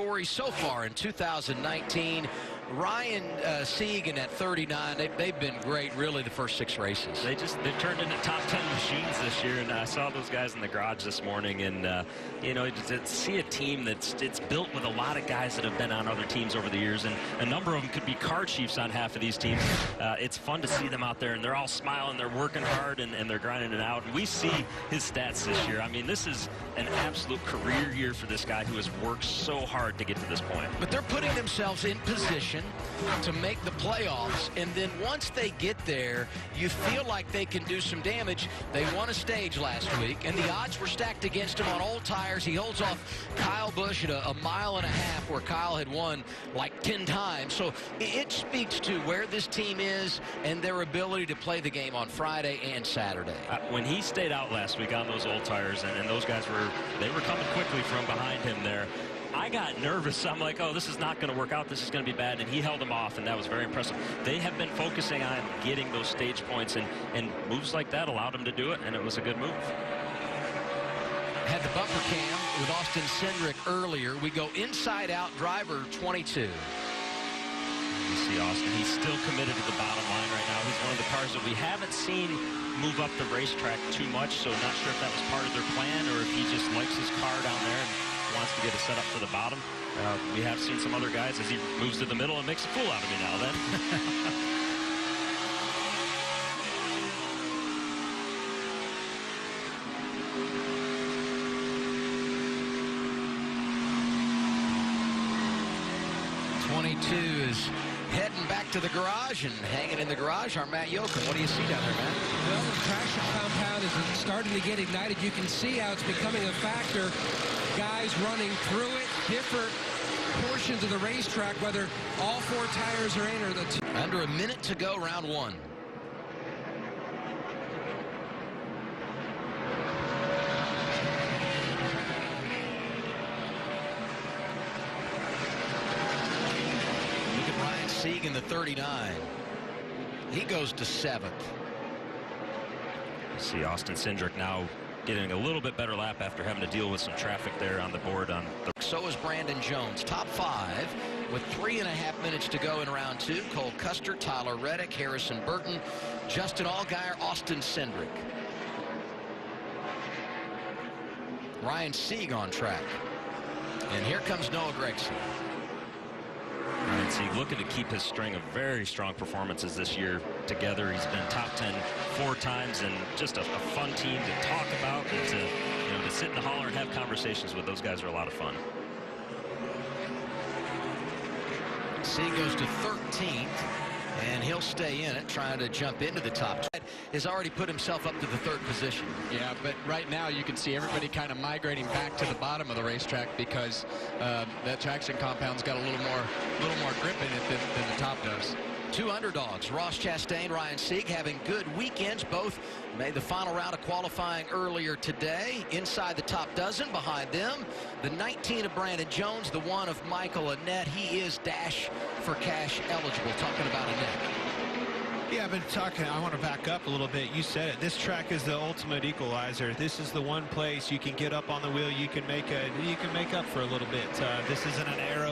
story so far in 2019. Ryan Sieg in at 39, they've been great, really, the first 6 races. They've turned into top 10 machines this year, and I saw those guys in the garage this morning, and you know, to see a team it's built with a lot of guys that have been on other teams over the years, and a number of them could be car chiefs on half of these teams. It's fun to see them out there, and they're all smiling, they're working hard, and they're grinding it out. And we see his stats this year. I mean, this is an absolute career year for this guy who has worked so hard to get to this point. But they're putting themselves in position to make the playoffs, and then once they get there, you feel like they can do some damage. They won a stage last week, and the odds were stacked against him on old tires. He holds off Kyle Busch at a mile and a half, where Kyle had won like 10 times. So it speaks to where this team is and their ability to play the game on Friday and Saturday. When he stayed out last week on those old tires, and those guys were coming quickly from behind him there, I got nervous. I'm like, oh, this is not going to work out. This is going to be bad. And he held them off, and that was very impressive. They have been focusing on getting those stage points, and moves like that allowed him to do it, and it was a good move. Had the bumper cam with Austin Cindric earlier. We go inside out, driver 22. You see Austin, he's still committed to the bottom line right now. He's one of the cars that we haven't seen move up the racetrack too much, so not sure if that was part of their plan or if he just likes his car down there and wants to get it set up for the bottom. We have seen some other guys as he moves to the middle and makes a fool out of me now then. Is heading back to the garage, and hanging in the garage are Matt Yoakum. What do you see down there, Matt? Well, the traction compound is starting to get ignited. You can see how it's becoming a factor. Guys running through it, different portions of the racetrack, whether all 4 tires are in or the 2. Under a minute to go, round 1. Sieg in the 39. He goes to 7th. See Austin Cindric now getting a little bit better lap after having to deal with some traffic there on the board. So is Brandon Jones, top 5 with 3.5 minutes to go in round 2. Cole Custer, Tyler Reddick, Harrison Burton, Justin Allgaier, Austin Cindric. Ryan Sieg on track. And here comes Noah Gragson. Ryan Sieg looking to keep his string of very strong performances this year together. He's been top 10 4 times, and just a fun team to talk about and to sit in the holler and have conversations with. Those guys are a lot of fun. Sieg goes to 13th, and he'll stay in it, trying to jump into the top. Has already put himself up to the 3rd position. Yeah, but right now you can see everybody kind of migrating back to the bottom of the racetrack, because that traction compound's got a little more grip in it than the top does. 2 underdogs, Ross Chastain, Ryan Sieg, having good weekends. Both made the final round of qualifying earlier today. Inside the top dozen. Behind them, the 19 of Brandon Jones, the 1 of Michael Annett. He is Dash for Cash eligible. Talking about Annett. Yeah, I've been talking. I want to back up a little bit. You said it. This track is the ultimate equalizer. This is the one place you can get up on the wheel. You can make up for a little bit. This isn't an arrow.